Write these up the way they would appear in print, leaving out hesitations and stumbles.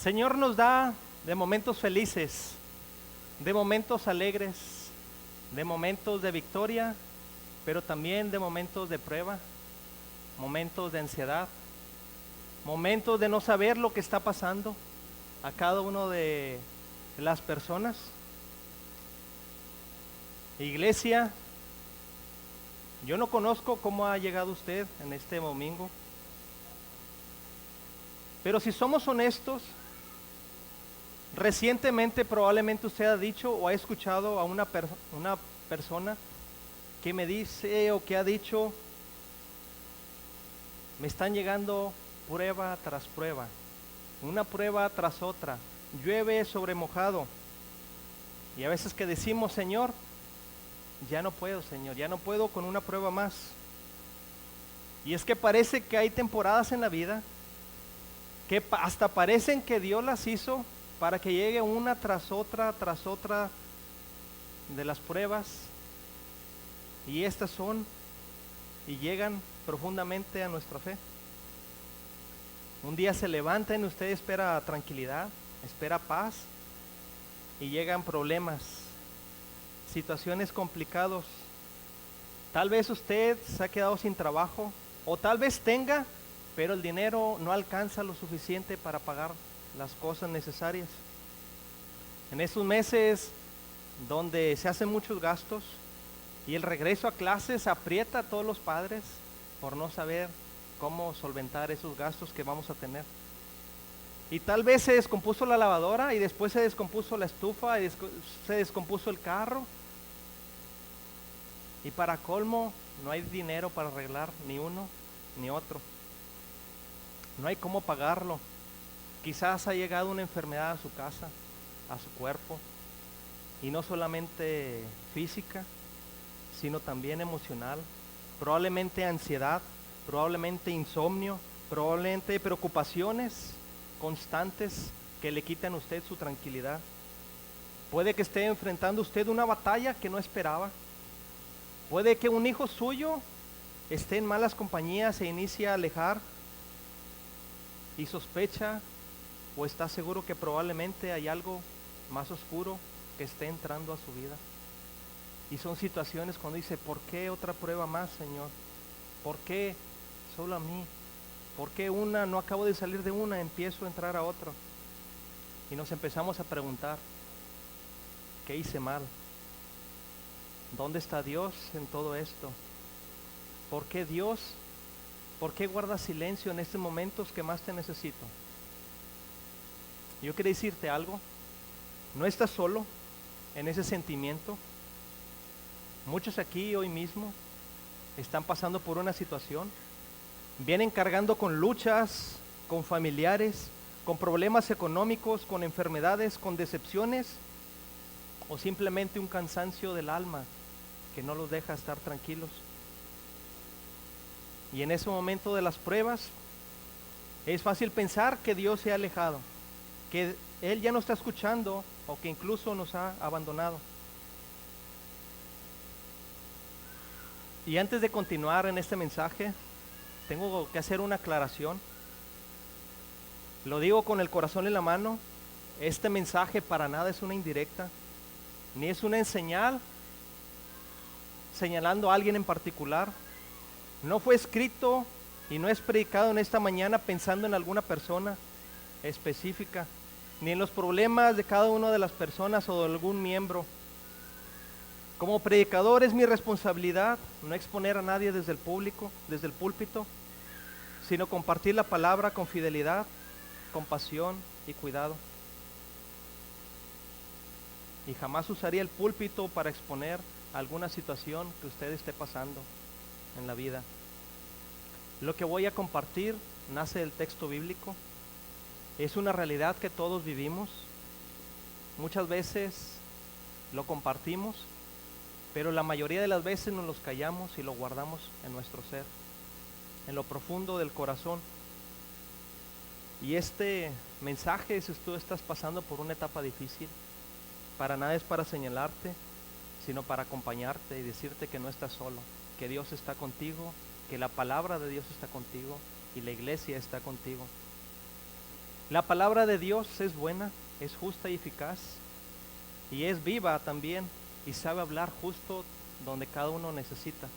Señor nos da de momentos felices, de momentos alegres, de momentos de victoria, pero también de momentos de prueba, momentos de ansiedad, momentos de no saber lo que está pasando a cada uno de las personas. Iglesia, yo no conozco cómo ha llegado usted en este domingo, pero si somos honestos, recientemente probablemente usted ha dicho o ha escuchado a una persona que me dice o que ha dicho: me están llegando prueba tras prueba, una prueba tras otra, llueve sobre mojado. Y a veces que decimos: Señor, ya no puedo, Señor, ya no puedo con una prueba más. Y es que parece que hay temporadas en la vida que hasta parecen que Dios las hizo para que llegue una tras otra de las pruebas. Y estas son y llegan profundamente a nuestra fe. Un día se levantan y usted espera tranquilidad, espera paz, y llegan problemas, situaciones complicadas. Tal vez usted se ha quedado sin trabajo, o tal vez tenga, pero el dinero no alcanza lo suficiente para pagar las cosas necesarias. En esos meses donde se hacen muchos gastos y el regreso a clases aprieta a todos los padres por no saber cómo solventar esos gastos que vamos a tener. Y tal vez se descompuso la lavadora, y después se descompuso la estufa, y se descompuso el carro, y para colmo no hay dinero para arreglar ni uno ni otro. No hay cómo pagarlo. Quizás ha llegado una enfermedad a su casa, a su cuerpo, y no solamente física, sino también emocional. Probablemente ansiedad, probablemente insomnio, probablemente preocupaciones constantes que le quitan a usted su tranquilidad. Puede que esté enfrentando usted una batalla que no esperaba. Puede que un hijo suyo esté en malas compañías e inicie a alejar, y sospecha o está seguro que probablemente hay algo más oscuro que esté entrando a su vida. Y son situaciones cuando dice: ¿por qué otra prueba más, Señor? ¿Por qué solo a mí? ¿Por qué una? No acabo de salir de una, empiezo a entrar a otra. Y nos empezamos a preguntar: ¿qué hice mal? ¿Dónde está Dios en todo esto? ¿Por qué Dios? ¿Por qué guarda silencio en estos momentos que más te necesito? Yo quiero decirte algo: no estás solo en ese sentimiento. Muchos aquí hoy mismo están pasando por una situación, vienen cargando con luchas, con familiares, con problemas económicos, con enfermedades, con decepciones, o simplemente un cansancio del alma que no los deja estar tranquilos. Y en ese momento de las pruebas es fácil pensar que Dios se ha alejado, que Él ya no está escuchando, o que incluso nos ha abandonado. Y antes de continuar en este mensaje, tengo que hacer una aclaración. Lo digo con el corazón en la mano: este mensaje para nada es una indirecta, ni es una señalando a alguien en particular. No fue escrito y no es predicado en esta mañana pensando en alguna persona específica, ni en los problemas de cada una de las personas o de algún miembro. Como predicador es mi responsabilidad no exponer a nadie desde el púlpito, sino compartir la palabra con fidelidad, compasión y cuidado. Y jamás usaría el púlpito para exponer alguna situación que usted esté pasando en la vida. Lo que voy a compartir nace del texto bíblico. Es una realidad que todos vivimos. Muchas veces lo compartimos, pero la mayoría de las veces nos los callamos y lo guardamos en nuestro ser, en lo profundo del corazón. Y este mensaje, si tú estás pasando por una etapa difícil, para nada es para señalarte, sino para acompañarte y decirte que no estás solo, que Dios está contigo, que la palabra de Dios está contigo y la iglesia está contigo. La palabra de Dios es buena, es justa y eficaz, y es viva también, y sabe hablar justo donde cada uno necesita.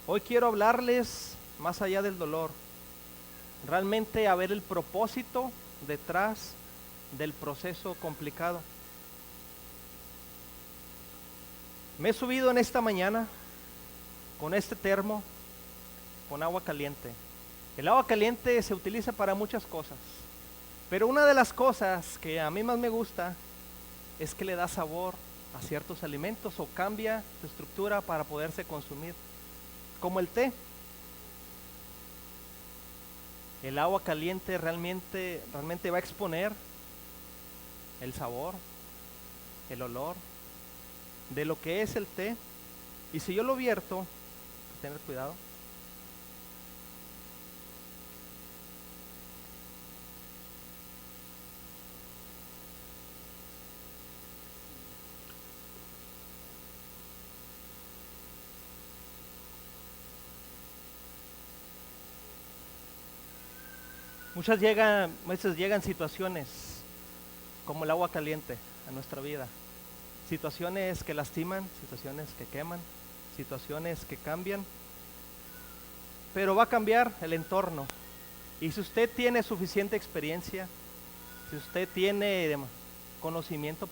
Hoy quiero hablarles más allá del dolor, realmente a ver el propósito detrás del proceso complicado. Me he subido en esta mañana con este termo, con agua caliente. El agua caliente se utiliza para muchas cosas, pero una de las cosas que a mí más me gusta es que le da sabor a ciertos alimentos o cambia su estructura para poderse consumir, como el té. El agua caliente realmente va a exponer el sabor, el olor de lo que es el té. Y si yo lo vierto, tener cuidado. Muchas veces llegan situaciones como el agua caliente a nuestra vida. Situaciones que lastiman, situaciones que queman, situaciones que cambian. Pero va a cambiar el entorno. Y si usted tiene suficiente experiencia, si usted tiene conocimiento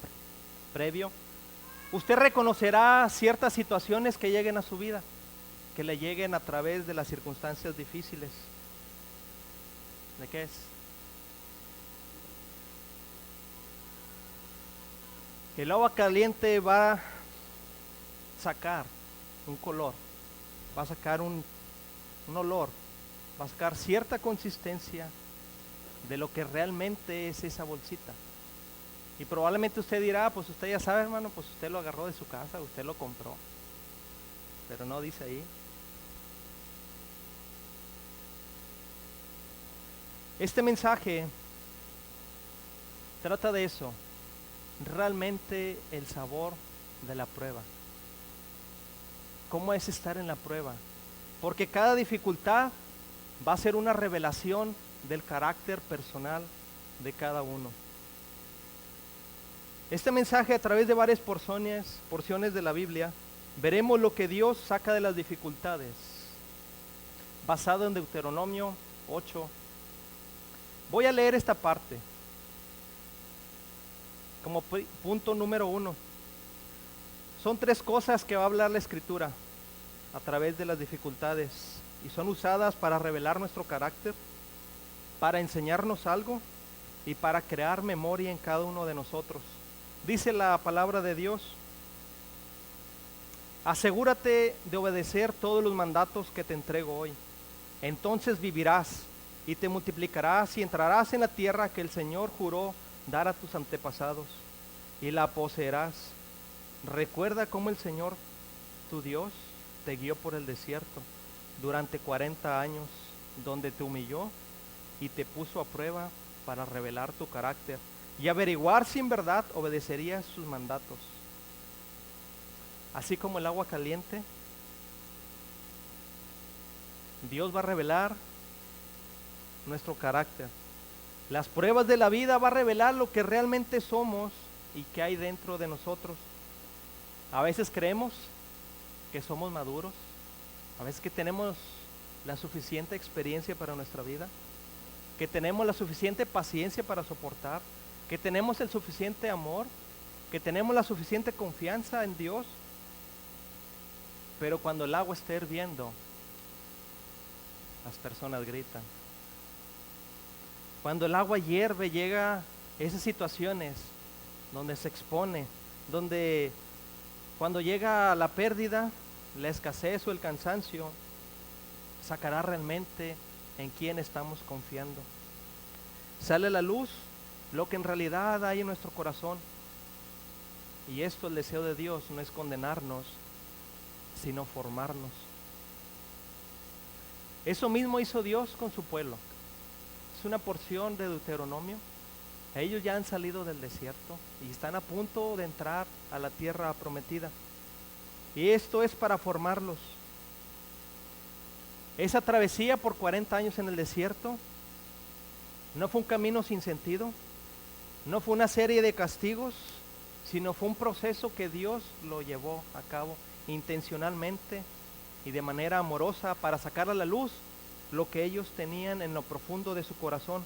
previo, usted reconocerá ciertas situaciones que lleguen a su vida, que le lleguen a través de las circunstancias difíciles. ¿De qué es? El agua caliente va a sacar un color, va a sacar un olor, va a sacar cierta consistencia de lo que realmente es esa bolsita. Y probablemente usted dirá, pues usted ya sabe, hermano, pues usted lo agarró de su casa, usted lo compró. Pero no dice ahí. Este mensaje trata de eso, realmente el sabor de la prueba. ¿Cómo es estar en la prueba? Porque cada dificultad va a ser una revelación del carácter personal de cada uno. Este mensaje, a través de varias porciones de la Biblia, veremos lo que Dios saca de las dificultades, basado en Deuteronomio 8. Voy a leer esta parte como punto número 1. Son 3 cosas que va a hablar la Escritura a través de las dificultades y son usadas para revelar nuestro carácter, para enseñarnos algo y para crear memoria en cada uno de nosotros. Dice la palabra de Dios: asegúrate de obedecer todos los mandatos que te entrego hoy. Entonces vivirás y te multiplicarás y entrarás en la tierra que el Señor juró dar a tus antepasados y la poseerás. Recuerda cómo el Señor, tu Dios, te guió por el desierto durante 40 años, donde te humilló y te puso a prueba para revelar tu carácter y averiguar si en verdad obedecerías sus mandatos. Así como el agua caliente, Dios va a revelar nuestro carácter. Las pruebas de la vida va a revelar lo que realmente somos y qué hay dentro de nosotros. A veces creemos que somos maduros, a veces que tenemos la suficiente experiencia para nuestra vida, que tenemos la suficiente paciencia para soportar, que tenemos el suficiente amor, que tenemos la suficiente confianza en Dios. Pero cuando el agua esté hirviendo, las personas gritan. Cuando el agua hierve, llega esas situaciones donde se expone, donde cuando llega la pérdida, la escasez o el cansancio, sacará realmente en quién estamos confiando. Sale a la luz lo que en realidad hay en nuestro corazón. Y esto, el deseo de Dios, no es condenarnos, sino formarnos. Eso mismo hizo Dios con su pueblo. Es una porción de Deuteronomio. Ellos ya han salido del desierto y están a punto de entrar a la tierra prometida. Y esto es para formarlos. Esa travesía por 40 años en el desierto No fue un camino sin sentido, no fue una serie de castigos, sino fue un proceso que Dios lo llevó a cabo intencionalmente y de manera amorosa para sacar a la luz lo que ellos tenían en lo profundo de su corazón.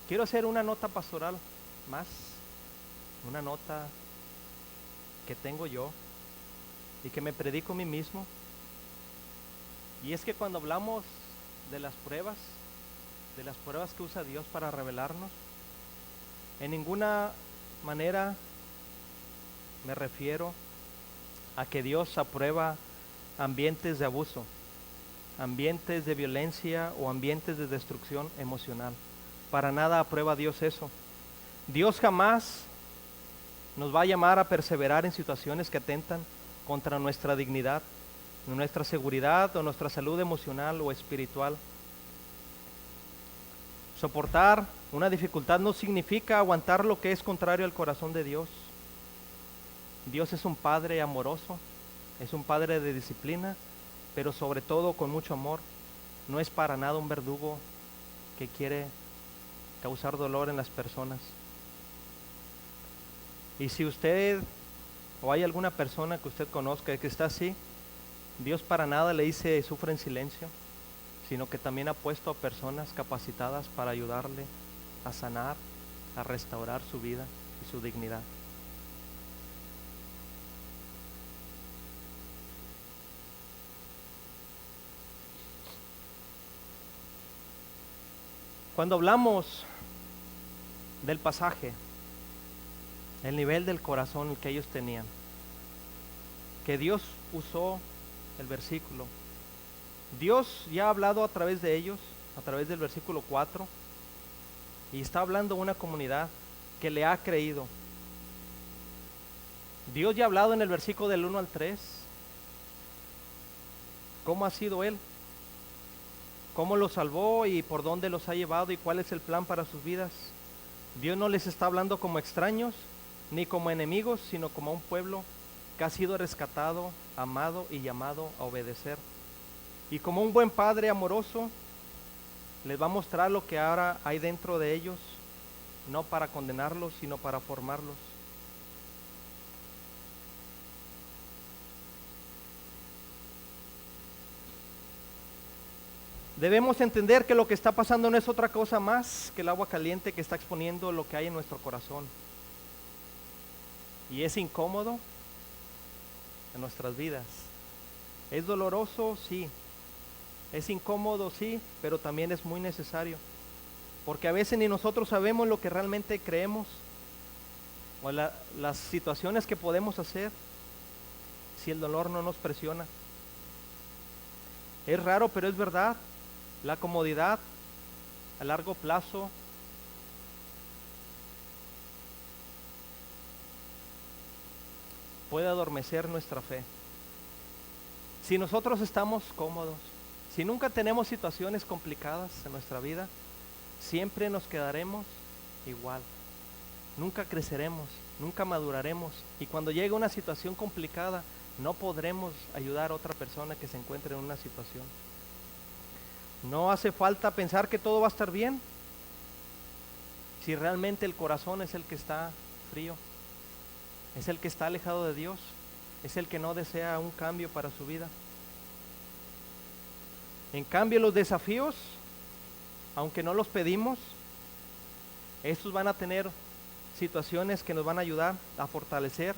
Quiero hacer una nota pastoral más, una nota que tengo yo y que me predico a mí mismo. Y es que cuando hablamos de las pruebas que usa Dios para revelarnos, en ninguna manera me refiero a que Dios aprueba ambientes de abuso, ambientes de violencia o ambientes de destrucción emocional. Para nada aprueba Dios eso. Dios jamás nos va a llamar a perseverar en situaciones que atentan contra nuestra dignidad, nuestra seguridad o nuestra salud emocional o espiritual. Soportar una dificultad no significa aguantar lo que es contrario al corazón de Dios. Dios es un Padre amoroso, es un Padre de disciplina, pero sobre todo con mucho amor. No es para nada un verdugo que quiere causar dolor en las personas. Y si usted o hay alguna persona que usted conozca que está así, Dios para nada le dice sufre en silencio, sino que también ha puesto a personas capacitadas para ayudarle a sanar, a restaurar su vida y su dignidad. Cuando hablamos del pasaje, el nivel del corazón que ellos tenían, que Dios usó el versículo, Dios ya ha hablado a través de ellos, a través del versículo 4, y está hablando a una comunidad que le ha creído. Dios ya ha hablado en el versículo del 1 al 3, cómo ha sido Él, cómo los salvó y por dónde los ha llevado y cuál es el plan para sus vidas. Dios no les está hablando como extraños, ni como enemigos, sino como un pueblo que ha sido rescatado, amado y llamado a obedecer. Y como un buen padre amoroso, les va a mostrar lo que ahora hay dentro de ellos, no para condenarlos, sino para formarlos. Debemos entender que lo que está pasando no es otra cosa más que el agua caliente que está exponiendo lo que hay en nuestro corazón. Y es incómodo en nuestras vidas. Es doloroso, sí. Es incómodo, sí, pero también es muy necesario. Porque a veces ni nosotros sabemos lo que realmente creemos o las situaciones que podemos hacer si el dolor no nos presiona. Es raro, pero es verdad. La comodidad a largo plazo puede adormecer nuestra fe. Si nosotros estamos cómodos, si nunca tenemos situaciones complicadas en nuestra vida, siempre nos quedaremos igual. Nunca creceremos, nunca maduraremos. Y cuando llegue una situación complicada, no podremos ayudar a otra persona que se encuentre en una situación. No hace falta pensar que todo va a estar bien si realmente el corazón es el que está frío, es el que está alejado de Dios, es el que no desea un cambio para su vida. En cambio, los desafíos, aunque no los pedimos, estos van a tener situaciones que nos van a ayudar a fortalecer,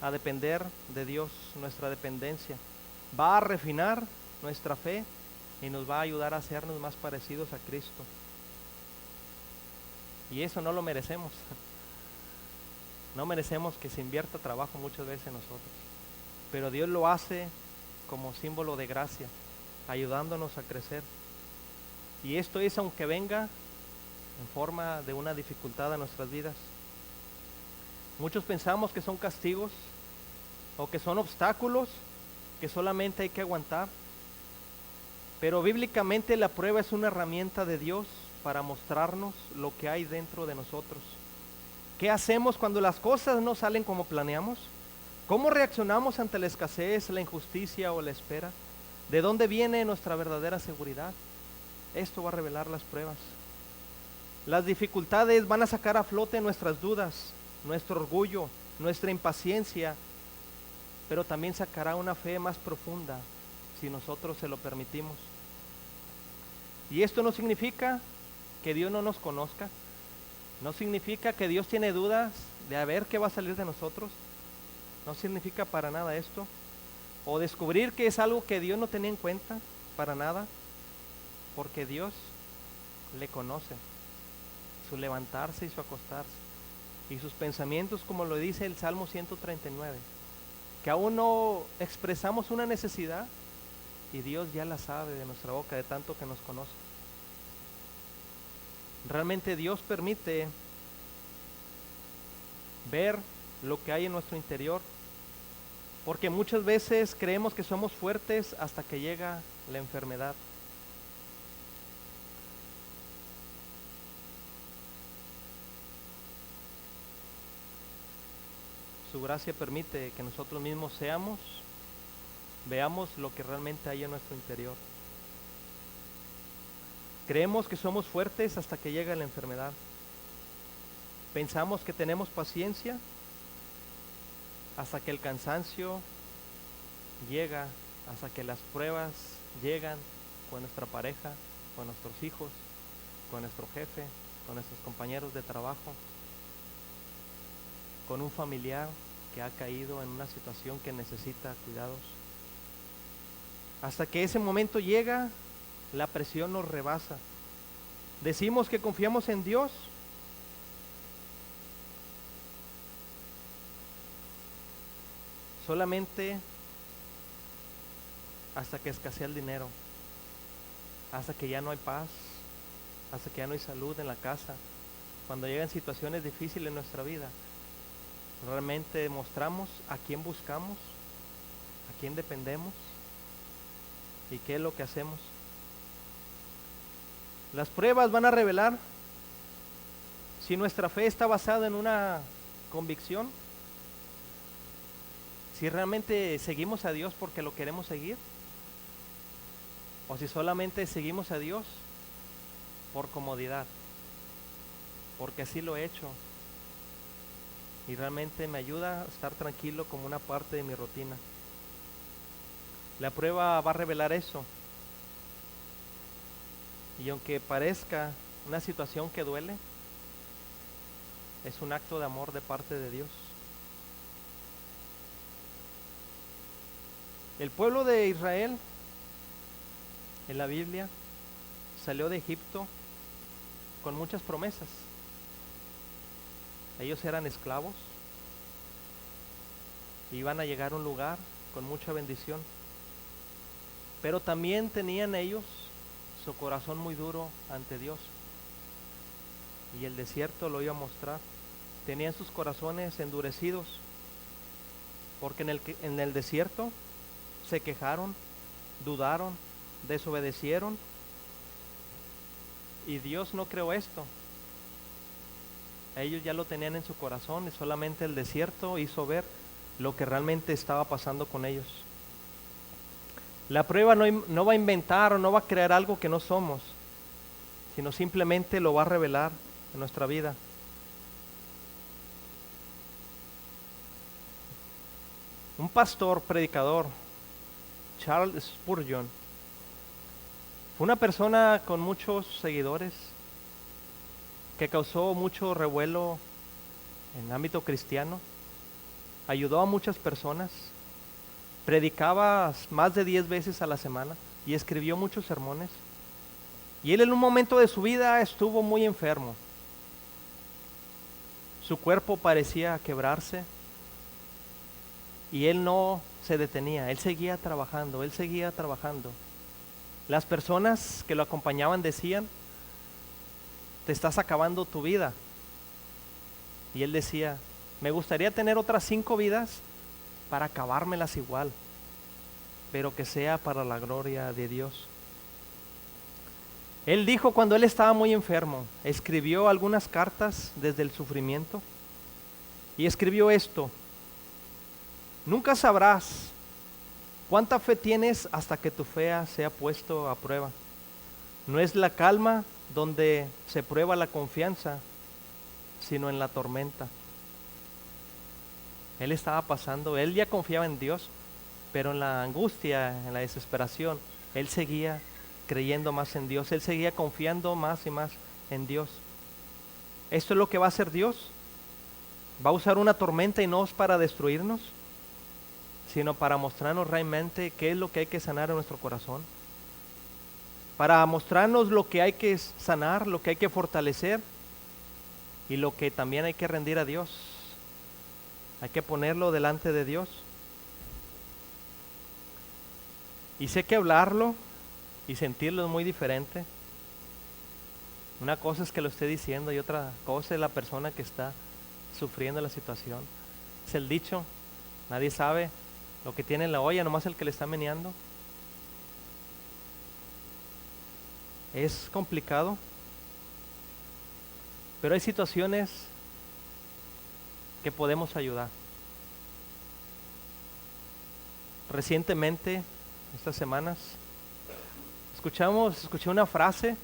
a depender de Dios, nuestra dependencia. Va a refinar nuestra fe y nos va a ayudar a hacernos más parecidos a Cristo. Y eso no lo merecemos. No merecemos que se invierta trabajo muchas veces en nosotros. Pero Dios lo hace como símbolo de gracia, ayudándonos a crecer. Y esto es aunque venga en forma de una dificultad a nuestras vidas. Muchos pensamos que son castigos o que son obstáculos que solamente hay que aguantar. Pero bíblicamente la prueba es una herramienta de Dios para mostrarnos lo que hay dentro de nosotros. ¿Qué hacemos cuando las cosas no salen como planeamos? ¿Cómo reaccionamos ante la escasez, la injusticia o la espera? ¿De dónde viene nuestra verdadera seguridad? Esto va a revelar las pruebas. Las dificultades van a sacar a flote nuestras dudas, nuestro orgullo, nuestra impaciencia, pero también sacará una fe más profunda si nosotros se lo permitimos. Y esto no significa que Dios no nos conozca, no significa que Dios tiene dudas de a ver qué va a salir de nosotros, no significa para nada esto, o descubrir que es algo que Dios no tenía en cuenta, para nada, porque Dios le conoce, su levantarse y su acostarse, y sus pensamientos, como lo dice el Salmo 139, que aún no expresamos una necesidad, y Dios ya la sabe de nuestra boca, de tanto que nos conoce. Realmente Dios permite ver lo que hay en nuestro interior, porque muchas veces creemos que somos fuertes hasta que llega la enfermedad. Su gracia permite que nosotros mismos veamos lo que realmente hay en nuestro interior. Creemos que somos fuertes hasta que llega la enfermedad. Pensamos que tenemos paciencia hasta que el cansancio llega, hasta que las pruebas llegan con nuestra pareja, con nuestros hijos, con nuestro jefe, con nuestros compañeros de trabajo, con un familiar que ha caído en una situación que necesita cuidados. Hasta que ese momento llega, la presión nos rebasa. Decimos que confiamos en Dios, solamente hasta que escasea el dinero, hasta que ya no hay paz, hasta que ya no hay salud en la casa. Cuando llegan situaciones difíciles en nuestra vida, realmente demostramos a quién buscamos, a quién dependemos y qué es lo que hacemos. Las pruebas van a revelar si nuestra fe está basada en una convicción, si realmente seguimos a Dios porque lo queremos seguir, o si solamente seguimos a Dios por comodidad, porque así lo he hecho y realmente me ayuda a estar tranquilo como una parte de mi rutina. La prueba va a revelar eso, y aunque parezca una situación que duele, es un acto de amor de parte de Dios. El pueblo de Israel en la Biblia salió de Egipto con muchas promesas. Ellos eran esclavos, iban a llegar a un lugar con mucha bendición, pero también tenían ellos su corazón muy duro ante Dios, y el desierto lo iba a mostrar. Tenían sus corazones endurecidos, porque en el desierto se quejaron, dudaron, desobedecieron, y Dios no creó esto. Ellos ya lo tenían en su corazón, y solamente el desierto hizo ver lo que realmente estaba pasando con ellos. La prueba no va a inventar o no va a crear algo que no somos, sino simplemente lo va a revelar en nuestra vida. Un pastor, predicador, Charles Spurgeon, fue una persona con muchos seguidores que causó mucho revuelo en el ámbito cristiano, ayudó a muchas personas, predicaba más de 10 veces a la semana y escribió muchos sermones. Y él en un momento de su vida estuvo muy enfermo. Su cuerpo parecía quebrarse y él no se detenía, él seguía trabajando, él seguía trabajando. Las personas que lo acompañaban decían: te estás acabando tu vida. Y él decía: me gustaría tener otras 5 vidas para acabármelas igual, pero que sea para la gloria de Dios. Él dijo, cuando él estaba muy enfermo, escribió algunas cartas desde el sufrimiento y escribió esto: Nunca sabrás cuánta fe tienes hasta que tu fe sea puesto a prueba. No es la calma donde se prueba la confianza, sino en la tormenta. Él estaba pasando, él ya confiaba en Dios, pero en la angustia, en la desesperación, él seguía creyendo más en Dios, él seguía confiando más y más en Dios. Esto es lo que va a hacer Dios. Va a usar una tormenta y no es para destruirnos, sino para mostrarnos realmente qué es lo que hay que sanar en nuestro corazón, para mostrarnos lo que hay que sanar, lo que hay que fortalecer y lo que también hay que rendir a Dios. Hay que ponerlo delante de Dios. Y sé que hablarlo y sentirlo es muy diferente. Una cosa es que lo esté diciendo y otra cosa es la persona que está sufriendo la situación. Es el dicho, nadie sabe lo que tiene en la olla, nomás el que le está meneando. Es complicado, pero hay situaciones que podemos ayudar. Recientemente, estas semanas, escuché una frase.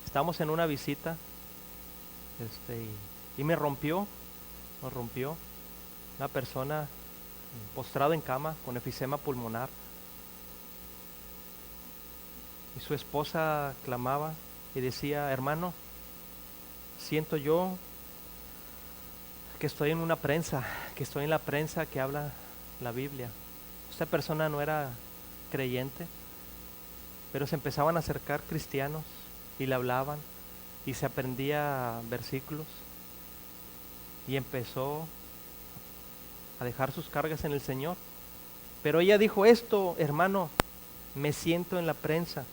Estamos en una visita y me rompió una persona postrada en cama con efisema pulmonar, y su esposa clamaba y decía: hermano, siento yo que estoy en una prensa, que estoy en la prensa que habla la Biblia. Esta persona no era creyente, pero se empezaban a acercar cristianos y le hablaban y se aprendía versículos y empezó a dejar sus cargas en el Señor. Pero ella dijo esto: hermano, me siento en la prensa.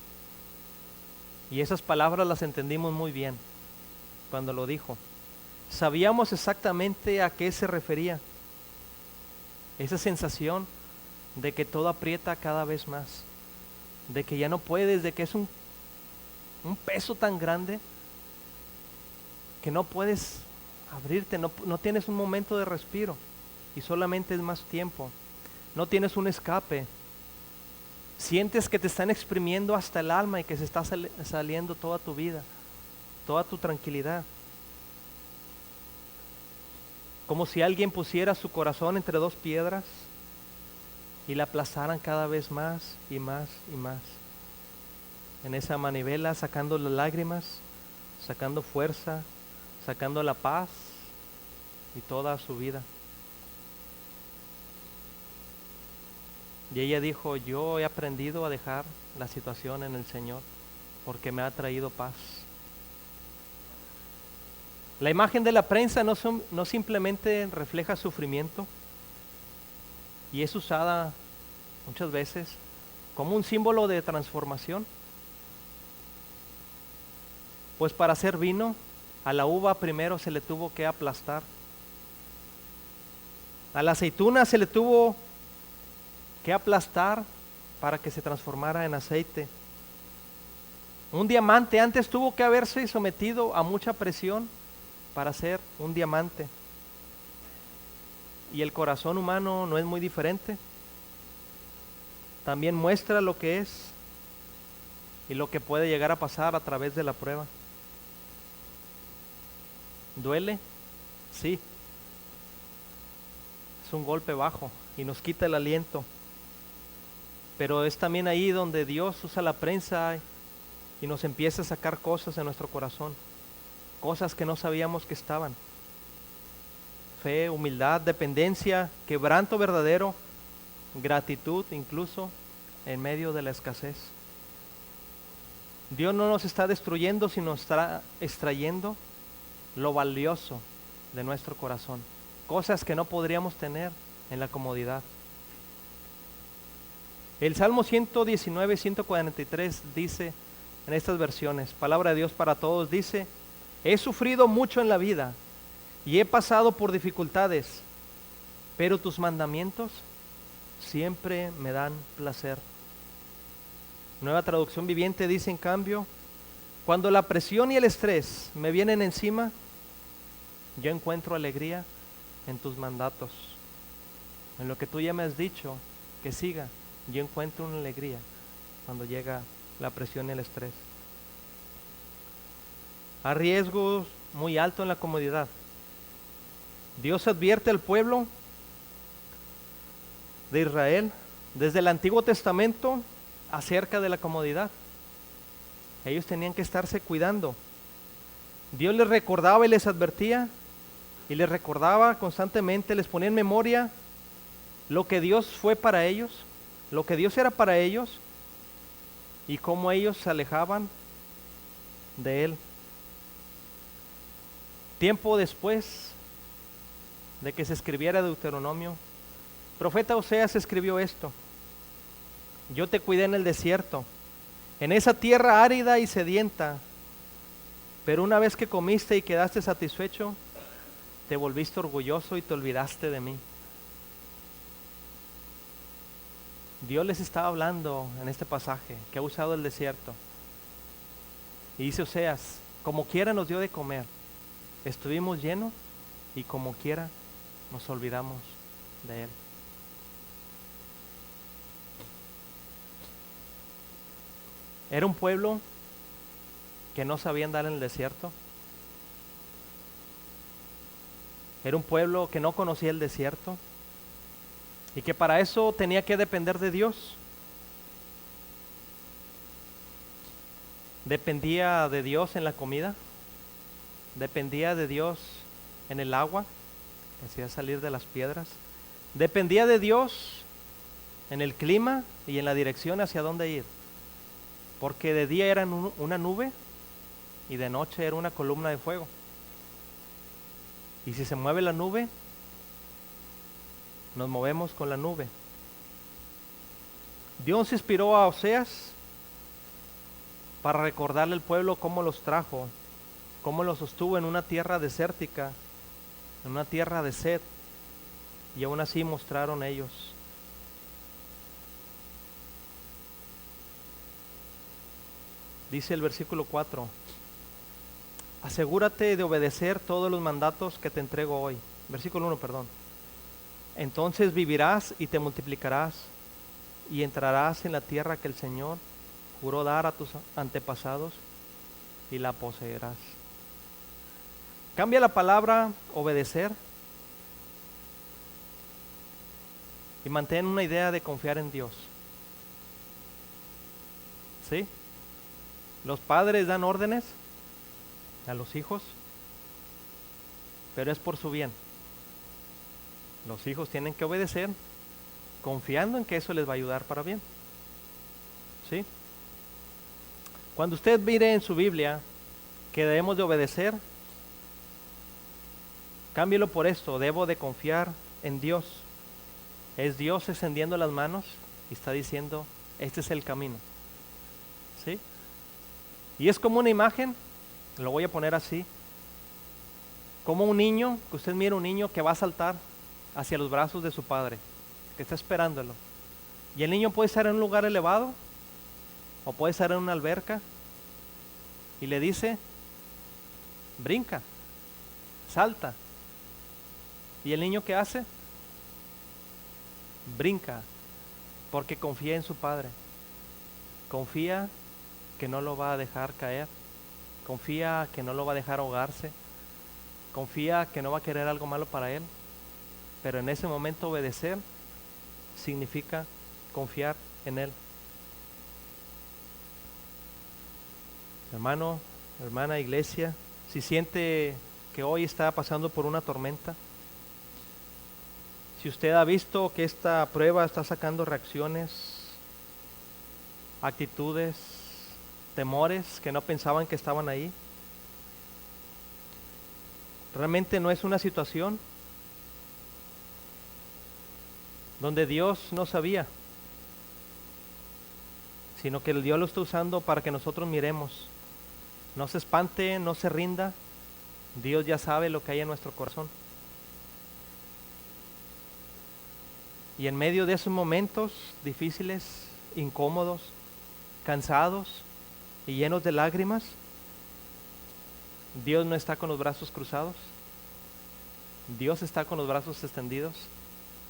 Y esas palabras las entendimos muy bien cuando lo dijo. Sabíamos exactamente a qué se refería. Esa sensación de que todo aprieta cada vez más, de que ya no puedes, de que es un peso tan grande que no puedes abrirte, no tienes un momento de respiro y solamente es más tiempo. No tienes un escape. Sientes que te están exprimiendo hasta el alma y que se está saliendo toda tu vida, toda tu tranquilidad. Como si alguien pusiera su corazón entre dos piedras y la aplazaran cada vez más y más y más. En esa manivela, sacando las lágrimas, sacando fuerza, sacando la paz y toda su vida. Y ella dijo: yo he aprendido a dejar la situación en el Señor porque me ha traído paz. La imagen de la prensa no simplemente refleja sufrimiento, y es usada muchas veces como un símbolo de transformación. Pues para hacer vino, a la uva primero se le tuvo que aplastar. A la aceituna se le tuvo que aplastar para que se transformara en aceite. Un diamante antes tuvo que haberse sometido a mucha presión para ser un diamante. Y el corazón humano no es muy diferente. También muestra lo que es y lo que puede llegar a pasar a través de la prueba. ¿Duele? Sí. Es un golpe bajo y nos quita el aliento. Pero es también ahí donde Dios usa la prensa y nos empieza a sacar cosas en nuestro corazón, cosas que no sabíamos que estaban. Fe, humildad, dependencia, quebranto verdadero, gratitud incluso en medio de la escasez. Dios no nos está destruyendo, sino está extrayendo lo valioso de nuestro corazón, cosas que no podríamos tener en la comodidad. El Salmo 119, 143 dice en estas versiones, palabra de Dios para todos, dice: he sufrido mucho en la vida y he pasado por dificultades, pero tus mandamientos siempre me dan placer. Nueva Traducción Viviente dice, en cambio, cuando la presión y el estrés me vienen encima, yo encuentro alegría en tus mandatos. En lo que tú ya me has dicho que siga, yo encuentro una alegría cuando llega la presión y el estrés. Hay riesgos muy altos en la comodidad. Dios advierte al pueblo de Israel desde el Antiguo Testamento acerca de la comodidad. Ellos tenían que estarse cuidando. Dios les recordaba y les advertía y les recordaba constantemente, les ponía en memoria lo que Dios fue para ellos, lo que Dios era para ellos y cómo ellos se alejaban de Él. Tiempo después de que se escribiera Deuteronomio, el profeta Oseas escribió esto: yo te cuidé en el desierto, en esa tierra árida y sedienta, pero una vez que comiste y quedaste satisfecho, te volviste orgulloso y te olvidaste de mí. Dios les estaba hablando en este pasaje que ha usado el desierto. Y dice Oseas, como quiera nos dio de comer, estuvimos llenos y como quiera nos olvidamos de Él. Era un pueblo que no sabía andar en el desierto. Era un pueblo que no conocía el desierto y que para eso tenía que depender de Dios. Dependía de Dios en la comida, dependía de Dios en el agua que hacía salir de las piedras, dependía de Dios en el clima y en la dirección hacia dónde ir, porque de día era una nube y de noche era una columna de fuego. Y si se mueve la nube, nos movemos con la nube. Dios inspiró a Oseas para recordarle al pueblo cómo los trajo, cómo los sostuvo en una tierra desértica, en una tierra de sed, y aún así mostraron ellos. Dice el versículo 4, asegúrate de obedecer todos los mandatos que te entrego hoy. Versículo 1, perdón. Entonces vivirás y te multiplicarás y entrarás en la tierra que el Señor juró dar a tus antepasados y la poseerás. Cambia la palabra obedecer y mantén una idea de confiar en Dios. ¿Sí? Los padres dan órdenes a los hijos, pero es por su bien. Los hijos tienen que obedecer confiando en que eso les va a ayudar para bien. ¿Sí? Cuando usted mire en su Biblia que debemos de obedecer, cámbielo por esto: debo de confiar en Dios. Es Dios extendiendo las manos y está diciendo, este es el camino. ¿Sí? Y es como una imagen, lo voy a poner así, como un niño, que usted mira un niño que va a saltar hacia los brazos de su padre, que está esperándolo. Y el niño puede estar en un lugar elevado o puede estar en una alberca y le dice, brinca, salta. ¿Y el niño qué hace? Brinca, porque confía en su padre. Confía que no lo va a dejar caer. Confía que no lo va a dejar ahogarse. Confía que no va a querer algo malo para él. Pero en ese momento obedecer significa confiar en Él. Hermano, hermana, iglesia, si siente que hoy está pasando por una tormenta, si usted ha visto que esta prueba está sacando reacciones, actitudes, temores que no pensaban que estaban ahí, realmente no es una situación donde Dios no sabía, sino que Dios lo está usando para que nosotros miremos. No se espante, no se rinda. Dios ya sabe lo que hay en nuestro corazón. Y en medio de esos momentos difíciles, incómodos, cansados y llenos de lágrimas, Dios no está con los brazos cruzados. Dios está con los brazos extendidos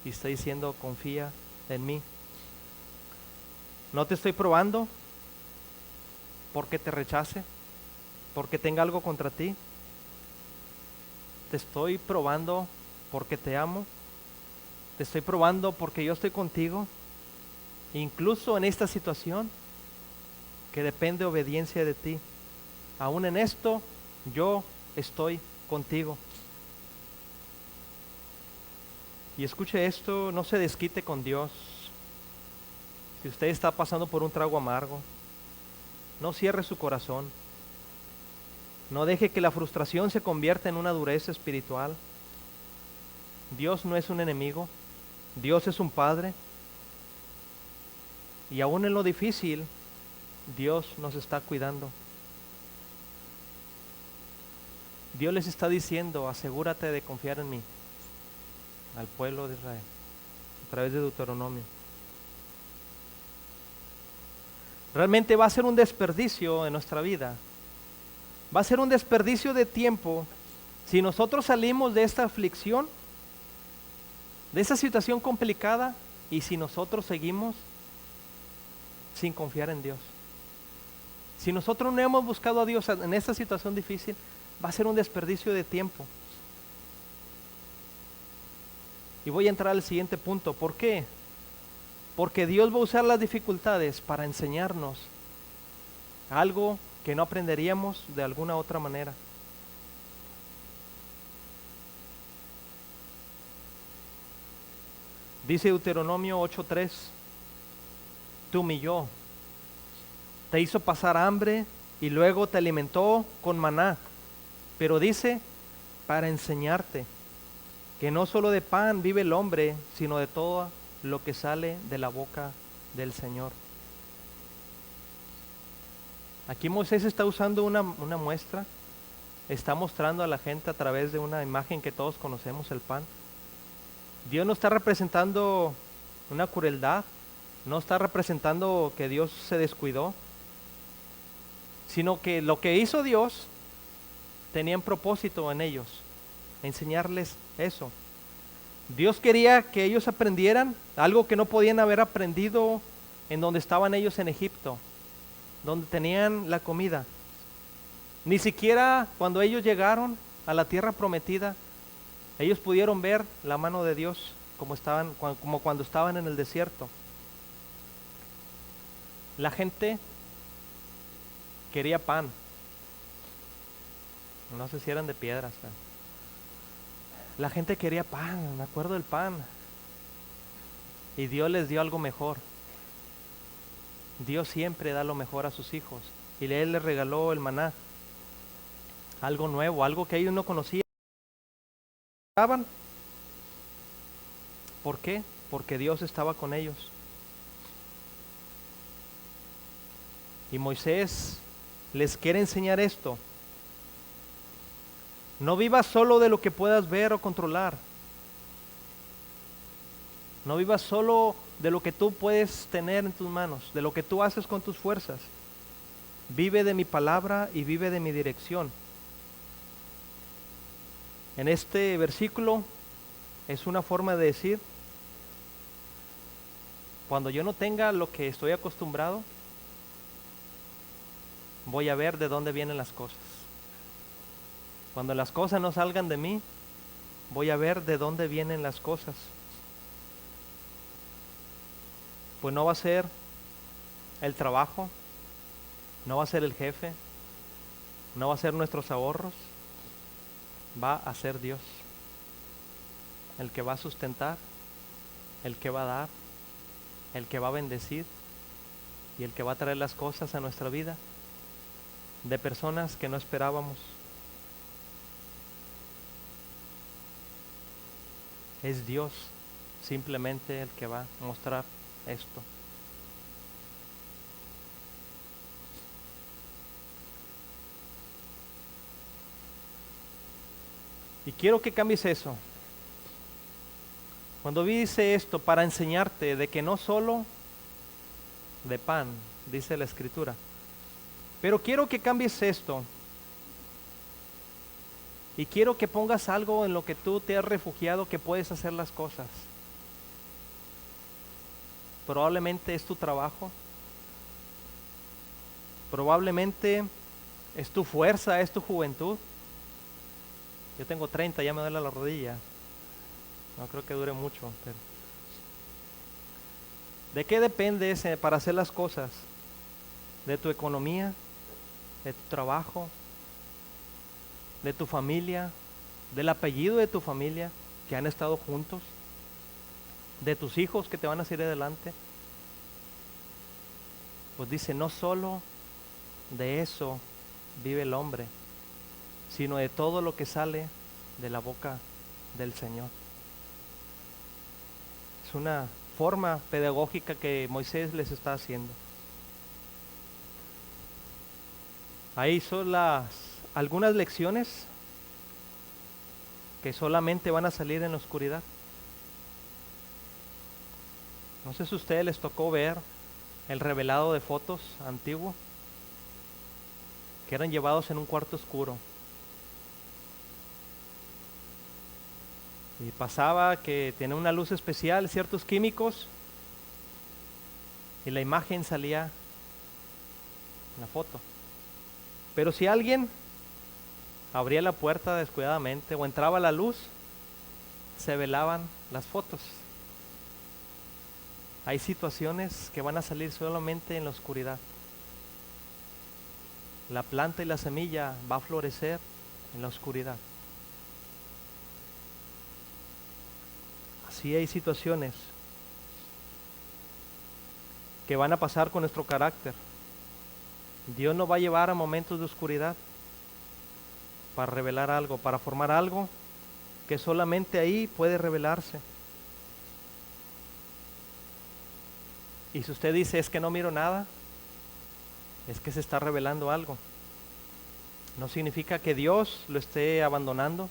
y está diciendo, confía en mí. No te estoy probando porque te rechace, porque tenga algo contra ti. Te estoy probando porque te amo. Te estoy probando porque yo estoy contigo. Incluso en esta situación que depende obediencia de ti. Aún en esto, yo estoy contigo. Y escuche esto, no se desquite con Dios. Si usted está pasando por un trago amargo, no cierre su corazón. No deje que la frustración se convierta en una dureza espiritual. Dios no es un enemigo, Dios es un Padre. Y aún en lo difícil, Dios nos está cuidando. Dios les está diciendo, asegúrate de confiar en mí, al pueblo de Israel, a través de Deuteronomio. Realmente va a ser un desperdicio en nuestra vida. Va a ser un desperdicio de tiempo si nosotros salimos de esta aflicción, de esa situación complicada, y si nosotros seguimos sin confiar en Dios. Si nosotros no hemos buscado a Dios en esta situación difícil, va a ser un desperdicio de tiempo. Y voy a entrar al siguiente punto. ¿Por qué? Porque Dios va a usar las dificultades para enseñarnos algo que no aprenderíamos de alguna otra manera. Dice Deuteronomio 8:3, te humilló, te hizo pasar hambre y luego te alimentó con maná. Pero dice, para enseñarte que no solo de pan vive el hombre, sino de todo lo que sale de la boca del Señor. Aquí Moisés está usando una muestra, está mostrando a la gente a través de una imagen que todos conocemos, el pan. Dios no está representando una crueldad, no está representando que Dios se descuidó, sino que lo que hizo Dios tenía un propósito en ellos, enseñarles eso. Dios quería que ellos aprendieran algo que no podían haber aprendido en donde estaban ellos en Egipto, donde tenían la comida. Ni siquiera cuando ellos llegaron a la tierra prometida, ellos pudieron ver la mano de Dios como cuando estaban en el desierto. La gente quería pan. No sé si eran de piedras. La gente quería pan, me acuerdo del pan. Y Dios les dio algo mejor. Dios siempre da lo mejor a sus hijos. Y Él les regaló el maná. Algo nuevo, algo que ellos no conocían. ¿Por qué? Porque Dios estaba con ellos. Y Moisés les quiere enseñar esto. No vivas solo de lo que puedas ver o controlar. No vivas solo de lo que tú puedes tener en tus manos, de lo que tú haces con tus fuerzas. Vive de mi palabra y vive de mi dirección. En este versículo es una forma de decir, cuando yo no tenga lo que estoy acostumbrado, voy a ver de dónde vienen las cosas. Cuando las cosas no salgan de mí, voy a ver de dónde vienen las cosas. Pues no va a ser el trabajo, no va a ser el jefe, no va a ser nuestros ahorros, va a ser Dios el que va a sustentar, el que va a dar, el que va a bendecir y el que va a traer las cosas a nuestra vida de personas que no esperábamos. Es Dios simplemente el que va a mostrar esto. Y quiero que cambies eso. Cuando dice esto, para enseñarte de que no solo de pan, dice la Escritura, pero quiero que cambies esto. Y quiero que pongas algo en lo que tú te has refugiado, que puedes hacer las cosas. Probablemente es tu trabajo. Probablemente es tu fuerza, es tu juventud. Yo tengo 30, ya me duele la rodilla. No creo que dure mucho. Pero ¿de qué depende ese para hacer las cosas? ¿De tu economía? ¿De tu trabajo? ¿De tu familia? ¿Del apellido de tu familia que han estado juntos? ¿De tus hijos que te van a seguir adelante? Pues dice, no solo de eso vive el hombre, sino de todo lo que sale de la boca del Señor. Es una forma pedagógica que Moisés les está haciendo. Ahí son algunas lecciones que solamente van a salir en la oscuridad. No sé si a ustedes les tocó ver el revelado de fotos antiguo, que eran llevados en un cuarto oscuro. Y pasaba que tenía una luz especial, ciertos químicos, y la imagen salía en la foto. Pero si alguien abría la puerta descuidadamente o entraba la luz, se velaban las fotos. Hay situaciones que van a salir solamente en la oscuridad. La planta y la semilla va a florecer en la oscuridad. Así hay situaciones que van a pasar con nuestro carácter. Dios nos va a llevar a momentos de oscuridad para revelar algo, para formar algo que solamente ahí puede revelarse. Y si usted dice, es que no miro nada, es que se está revelando algo. No significa que Dios lo esté abandonando,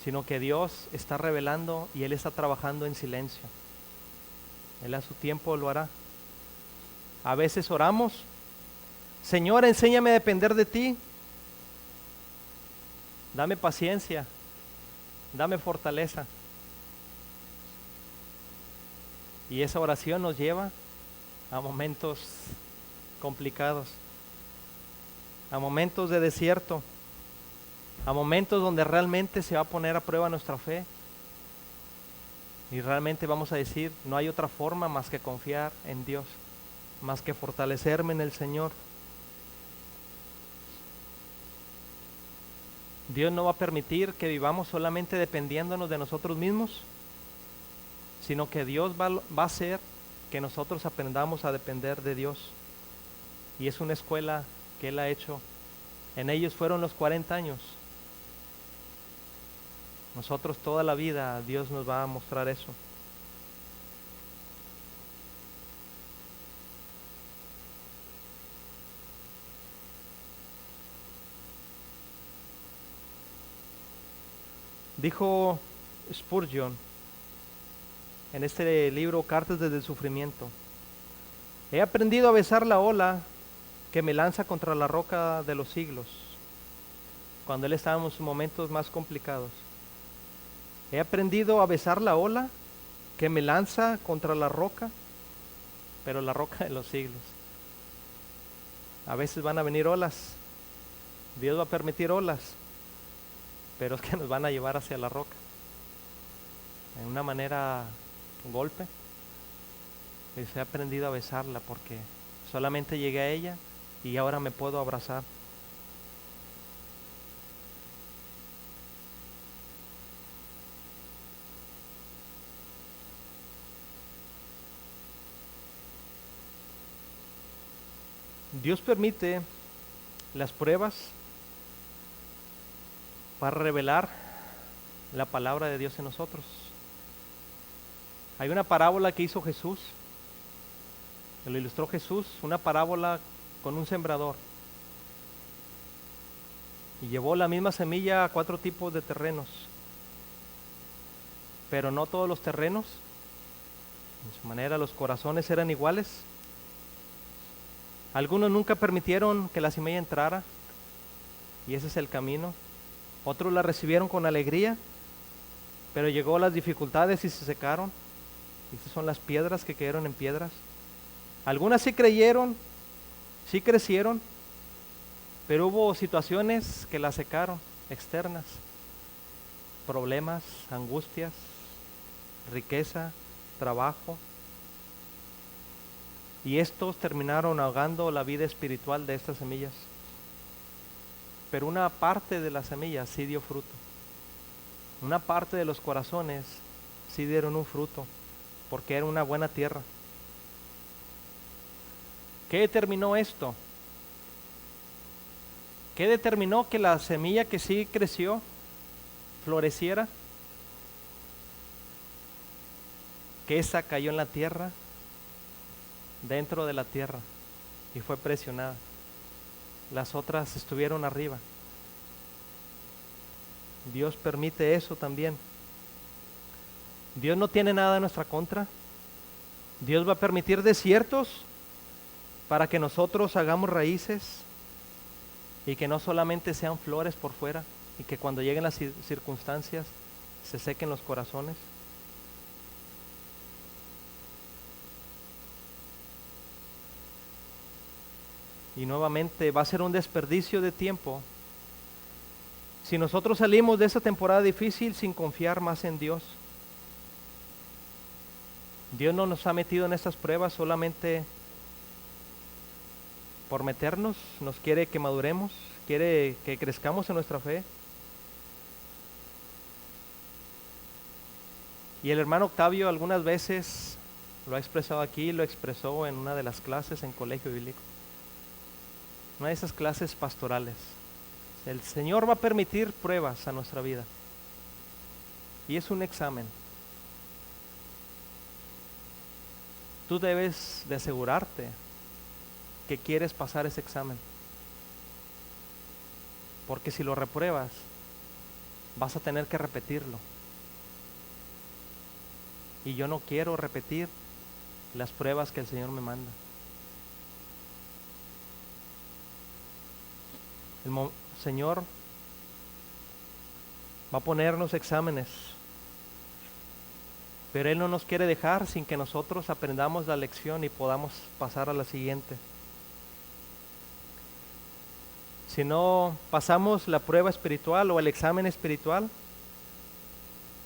sino que Dios está revelando y Él está trabajando en silencio. Él a su tiempo lo hará. A veces oramos, Señor, enséñame a depender de ti. Dame paciencia, dame fortaleza. Y esa oración nos lleva a momentos complicados, a momentos de desierto, a momentos donde realmente se va a poner a prueba nuestra fe. Y realmente vamos a decir, no hay otra forma más que confiar en Dios, más que fortalecerme en el Señor. Dios no va a permitir que vivamos solamente dependiéndonos de nosotros mismos, sino que Dios va a hacer que nosotros aprendamos a depender de Dios. Y es una escuela que Él ha hecho. En ellos fueron los 40 años. Nosotros toda la vida Dios nos va a mostrar eso. Dijo Spurgeon en este libro Cartas desde el Sufrimiento: he aprendido a besar la ola que me lanza contra la roca de los siglos, cuando él estaba en sus momentos más complicados. He aprendido a besar la ola que me lanza contra la roca, pero la roca de los siglos. A veces van a venir olas, Dios va a permitir olas, pero es que nos van a llevar hacia la roca, en una manera, un golpe. He aprendido a besarla porque solamente llegué a ella y ahora me puedo abrazar. Dios permite las pruebas para revelar la palabra de Dios en nosotros. Hay una parábola que hizo Jesús, que lo ilustró Jesús, una parábola con un sembrador. Y llevó la misma semilla a 4 tipos de terrenos. Pero no todos los terrenos, en su manera, los corazones eran iguales. Algunos nunca permitieron que la semilla entrara, y ese es el camino. Otros la recibieron con alegría, pero llegó las dificultades y se secaron. Estas son las piedras que cayeron en piedras. Algunas sí creyeron, sí crecieron, pero hubo situaciones que las secaron, externas. Problemas, angustias, riqueza, trabajo. Y estos terminaron ahogando la vida espiritual de estas semillas. Pero una parte de las semillas sí dio fruto. Una parte de los corazones sí dieron un fruto, porque era una buena tierra. ¿Qué determinó esto? ¿Qué determinó que la semilla que sí creció floreciera? Que esa cayó en la tierra, dentro de la tierra, y fue presionada. Las otras estuvieron arriba. Dios permite eso también. Dios no tiene nada en nuestra contra. Dios va a permitir desiertos para que nosotros hagamos raíces y que no solamente sean flores por fuera y que cuando lleguen las circunstancias se sequen los corazones. Y nuevamente va a ser un desperdicio de tiempo si nosotros salimos de esta temporada difícil sin confiar más en Dios. Dios no nos ha metido en estas pruebas solamente por meternos, nos quiere que maduremos, quiere que crezcamos en nuestra fe. Y el hermano Octavio algunas veces lo ha expresado aquí, lo expresó en una de las clases en colegio bíblico. Una de esas clases pastorales. El Señor va a permitir pruebas a nuestra vida. Y es un examen. Tú debes de asegurarte que quieres pasar ese examen. Porque si lo repruebas, vas a tener que repetirlo. Y yo no quiero repetir las pruebas que el Señor me manda. El Señor va a ponernos exámenes, pero Él no nos quiere dejar sin que nosotros aprendamos la lección y podamos pasar a la siguiente. Si no pasamos la prueba espiritual o el examen espiritual,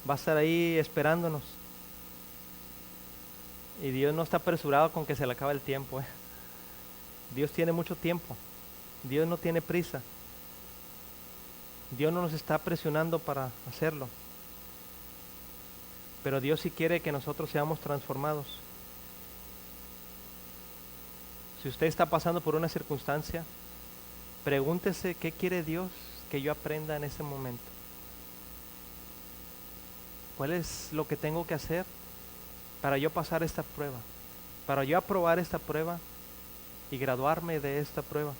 va a estar ahí esperándonos. Y Dios no está apresurado con que se le acabe el tiempo. Dios tiene mucho tiempo. Dios no tiene prisa. Dios no nos está presionando para hacerlo. Pero Dios sí quiere que nosotros seamos transformados. Si usted está pasando por una circunstancia, pregúntese qué quiere Dios que yo aprenda en ese momento. ¿Cuál es lo que tengo que hacer para yo pasar esta prueba? Para yo aprobar esta prueba y graduarme de esta prueba.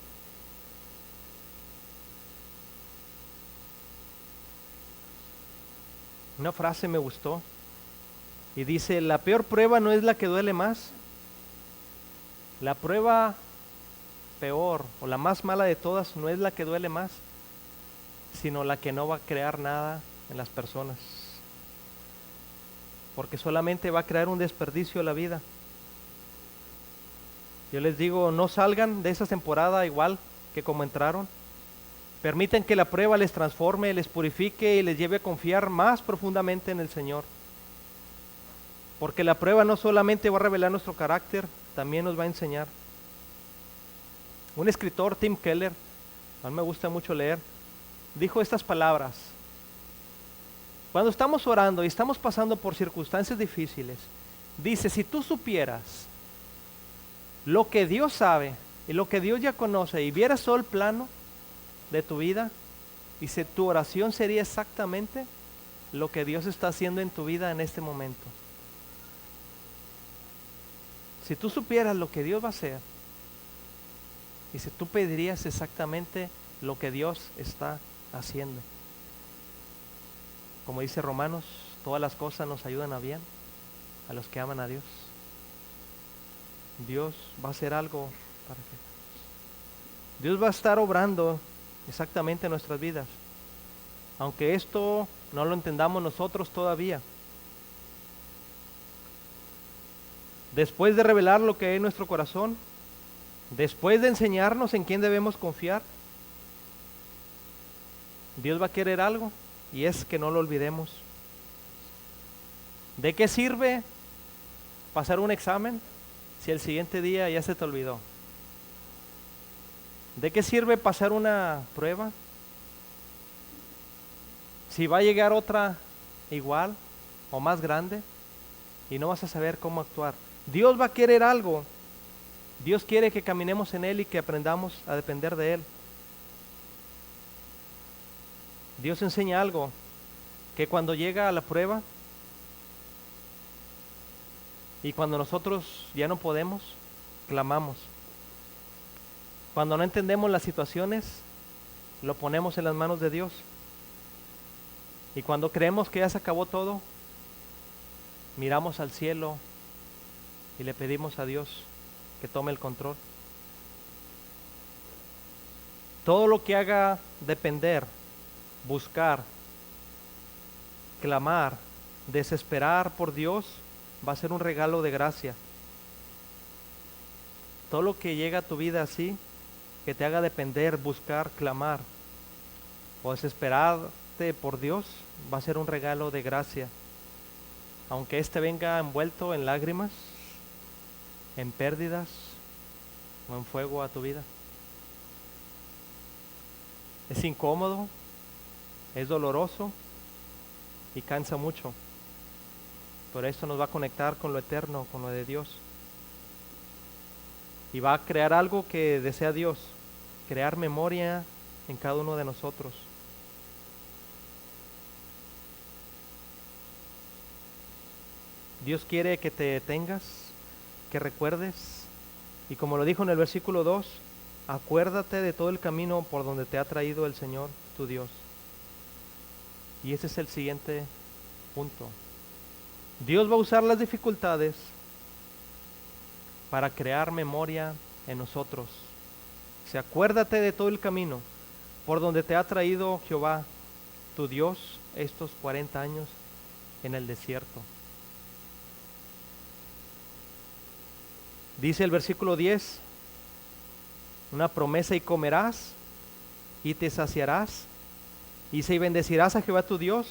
Una frase me gustó y dice: la peor prueba no es la que duele más. La prueba peor o la más mala de todas no es la que duele más, sino la que no va a crear nada en las personas, porque solamente va a crear un desperdicio a la vida. Yo les digo, no salgan de esa temporada igual que como entraron. Permiten que la prueba les transforme, les purifique y les lleve a confiar más profundamente en el Señor. Porque la prueba no solamente va a revelar nuestro carácter, también nos va a enseñar. Un escritor, Tim Keller, a mí me gusta mucho leer, dijo estas palabras: cuando estamos orando y estamos pasando por circunstancias difíciles, dice, si tú supieras lo que Dios sabe y lo que Dios ya conoce y vieras todo el plano de tu vida, dice, tu oración sería exactamente lo que Dios está haciendo en tu vida en este momento. Si tú supieras lo que Dios va a hacer, dice, tú pedirías exactamente lo que Dios está haciendo. Como dice Romanos, todas las cosas nos ayudan a bien a los que aman a Dios. Dios va a hacer algo para que Dios va a estar obrando exactamente en nuestras vidas, aunque esto no lo entendamos nosotros todavía. Después de revelar lo que hay en nuestro corazón, después de enseñarnos en quién debemos confiar, Dios va a querer algo, y es que no lo olvidemos. ¿De qué sirve pasar un examen si el siguiente día ya se te olvidó? ¿De qué sirve pasar una prueba si va a llegar otra igual o más grande y no vas a saber cómo actuar? Dios va a querer algo. Dios quiere que caminemos en Él y que aprendamos a depender de Él. Dios enseña algo, que cuando llega a la prueba y cuando nosotros ya no podemos, clamamos. Cuando no entendemos las situaciones, lo ponemos en las manos de Dios. Y cuando creemos que ya se acabó todo, miramos al cielo y le pedimos a Dios que tome el control. Todo lo que haga depender, buscar, clamar, desesperar por Dios, va a ser un regalo de gracia. Todo lo que llega a tu vida así, que te haga depender, buscar, clamar o desesperarte por Dios, va a ser un regalo de gracia. Aunque este venga envuelto en lágrimas, en pérdidas o en fuego a tu vida. Es incómodo, es doloroso y cansa mucho. Pero esto nos va a conectar con lo eterno, con lo de Dios. Y va a crear algo que desea Dios, crear memoria en cada uno de nosotros. Dios quiere que te detengas, que recuerdes, y como lo dijo en el versículo 2, acuérdate de todo el camino por donde te ha traído el Señor, tu Dios. Y ese es el siguiente punto. Dios va a usar las dificultades para crear memoria en nosotros. Acuérdate de todo el camino por donde te ha traído Jehová, tu Dios, estos 40 años en el desierto. Dice el versículo 10, una promesa: y comerás y te saciarás y se bendecirás a Jehová tu Dios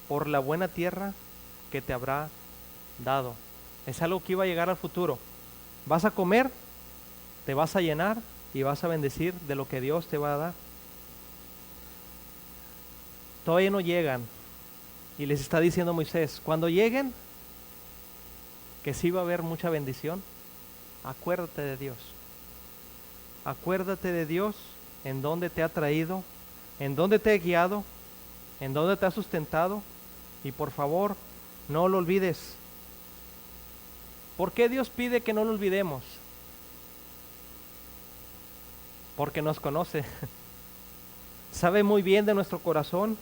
por la buena tierra que te habrá dado. Es algo que iba a llegar al futuro. Vas a comer, te vas a llenar y vas a bendecir de lo que Dios te va a dar. Todavía no llegan, y les está diciendo Moisés, cuando lleguen, que sí va a haber mucha bendición, acuérdate de Dios. Acuérdate de Dios, en dónde te ha traído, en dónde te ha guiado, en dónde te ha sustentado, y por favor, no lo olvides. ¿Por qué Dios pide que no lo olvidemos? Porque nos conoce. Sabe muy bien de nuestro corazón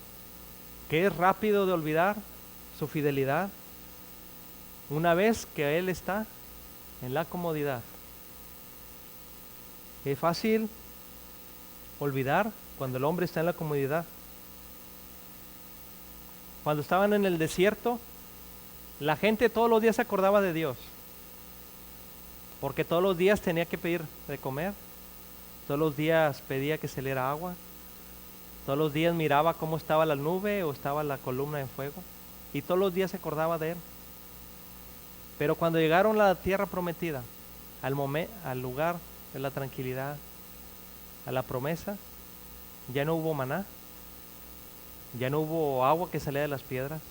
que es rápido de olvidar su fidelidad una vez que Él está en la comodidad. Es fácil olvidar cuando el hombre está en la comodidad. Cuando estaban en el desierto, la gente todos los días se acordaba de Dios, porque todos los días tenía que pedir de comer, todos los días pedía que se le diera agua, todos los días miraba cómo estaba la nube o estaba la columna de fuego, y todos los días se acordaba de Él. Pero cuando llegaron a la tierra prometida, al lugar de la tranquilidad, a la promesa, ya no hubo maná, ya no hubo agua que salía de las piedras,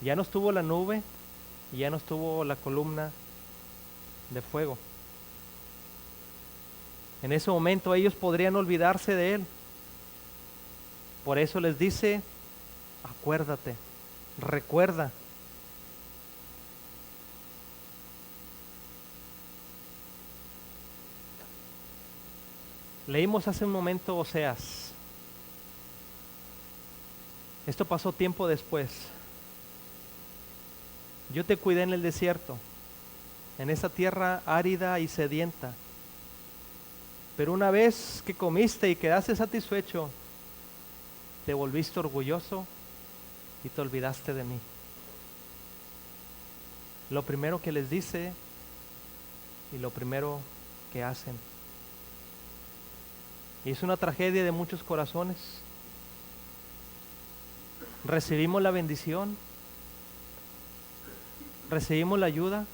ya no estuvo la nube, y ya no estuvo la columna de fuego. En ese momento ellos podrían olvidarse de Él. Por eso les dice, acuérdate, recuerda. Leímos hace un momento Oseas. Esto pasó tiempo después. Yo te cuidé en el desierto, en esa tierra árida y sedienta. Pero una vez que comiste y quedaste satisfecho, te volviste orgulloso y te olvidaste de mí. lo primero que les dice y lo primero que hacen. Y es una tragedia de muchos corazones. Recibimos la bendición, recibimos la ayuda,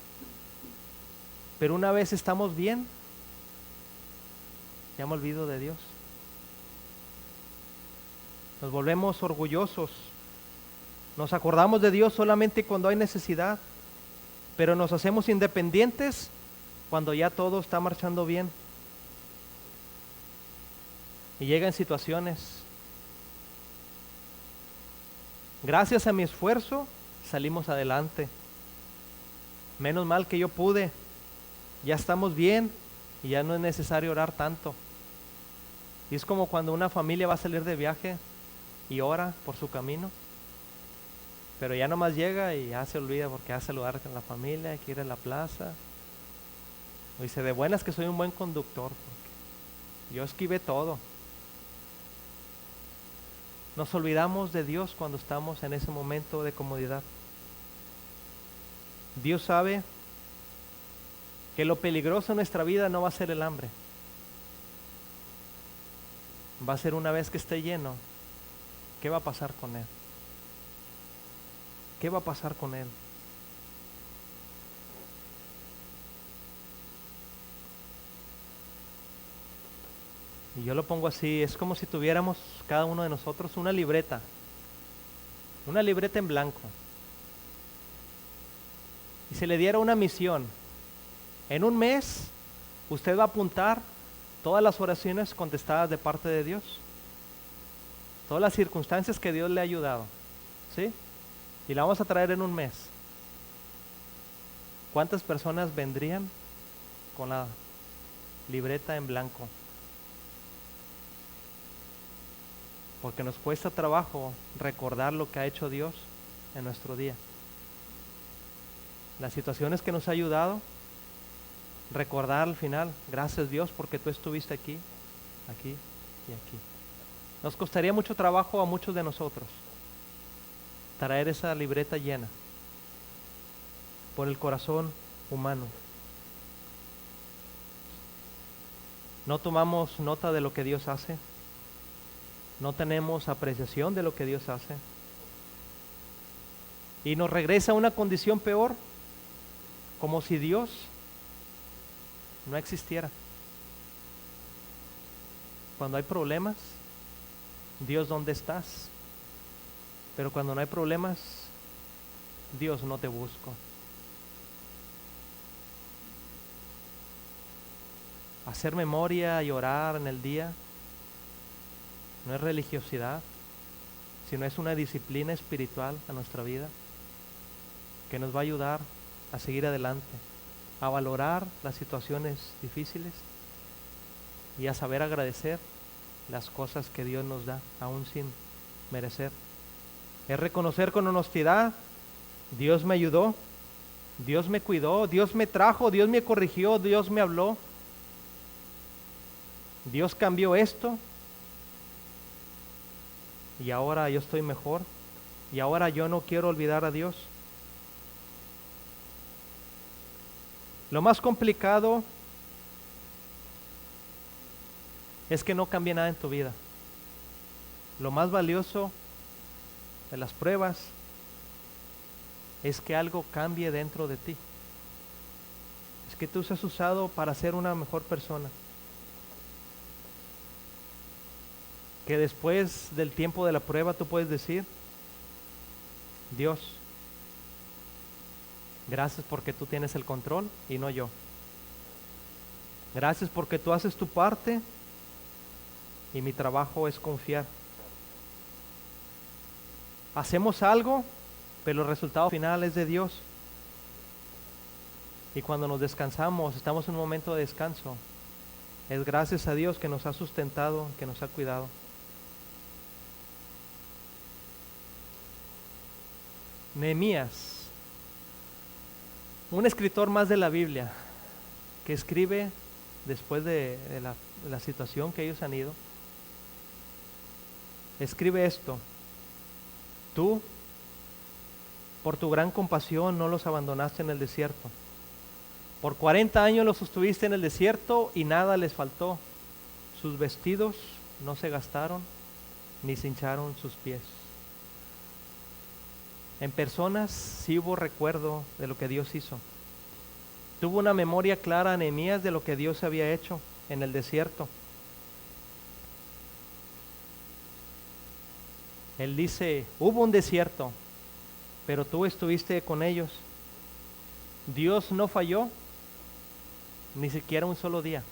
pero una vez estamos bien, ya me olvido de Dios. Nos volvemos orgullosos, nos acordamos de Dios solamente cuando hay necesidad, pero nos hacemos independientes cuando ya todo está marchando bien. Y llegan situaciones. Gracias a mi esfuerzo salimos adelante. Menos mal que yo pude. Ya estamos bien y ya no es necesario orar tanto. Y es como cuando una familia va a salir de viaje y ora por su camino, pero ya nomás llega y ya se olvida porque va a saludar con la familia, hay que ir a la plaza. O dice, de buenas que soy un buen conductor, porque yo esquivé todo. Nos olvidamos de Dios cuando estamos en ese momento de comodidad. Dios sabe que lo peligroso en nuestra vida no va a ser el hambre. Va a ser una vez que esté lleno, ¿qué va a pasar con él? ¿Qué va a pasar con él? Y yo lo pongo así, es como si tuviéramos cada uno de nosotros una libreta en blanco, y se le diera una misión. En un mes, usted va a apuntar todas las oraciones contestadas de parte de Dios, todas las circunstancias que Dios le ha ayudado, ¿sí? Y la vamos a traer en un mes. ¿Cuántas personas vendrían con la libreta en blanco? Porque nos cuesta trabajo recordar lo que ha hecho Dios en nuestro día. Las situaciones que nos ha ayudado, recordar al final, gracias Dios porque tú estuviste aquí, aquí y aquí. Nos costaría mucho trabajo a muchos de nosotros traer esa libreta llena por el corazón humano. No tomamos nota de lo que Dios hace. No tenemos apreciación de lo que Dios hace. Y nos regresa a una condición peor, como si Dios no existiera. Cuando hay problemas, Dios, ¿dónde estás? Pero cuando no hay problemas, Dios, no te busco. Hacer memoria y orar en el día no es religiosidad, sino es una disciplina espiritual a nuestra vida que nos va a ayudar a seguir adelante, a valorar las situaciones difíciles y a saber agradecer las cosas que Dios nos da, aún sin merecer. Es reconocer con honestidad, Dios me ayudó, Dios me cuidó, Dios me trajo, Dios me corrigió, Dios me habló, Dios cambió esto y ahora yo estoy mejor y ahora yo no quiero olvidar a Dios. Lo más complicado es que no cambie nada en tu vida. Lo más valioso de las pruebas es que algo cambie dentro de ti. Es que tú seas usado para ser una mejor persona. Que después del tiempo de la prueba tú puedes decir, Dios, gracias porque tú tienes el control y no yo. Gracias porque tú haces tu parte y mi trabajo es confiar. Hacemos algo, pero el resultado final es de Dios. Y cuando nos descansamos, estamos en un momento de descanso, es gracias a Dios que nos ha sustentado, que nos ha cuidado. Nehemías, un escritor más de la Biblia, que escribe después de la situación que ellos han ido, escribe esto: tú Por tu gran compasión no los abandonaste en el desierto. Por 40 años los sostuviste en el desierto y nada les faltó. Sus vestidos no se gastaron, ni se hincharon sus pies. En personas sí hubo recuerdo de lo que Dios hizo. Tuvo una memoria clara Nehemías de lo que Dios había hecho en el desierto. Él dice, hubo un desierto, pero tú estuviste con ellos. Dios no falló, ni siquiera un solo día.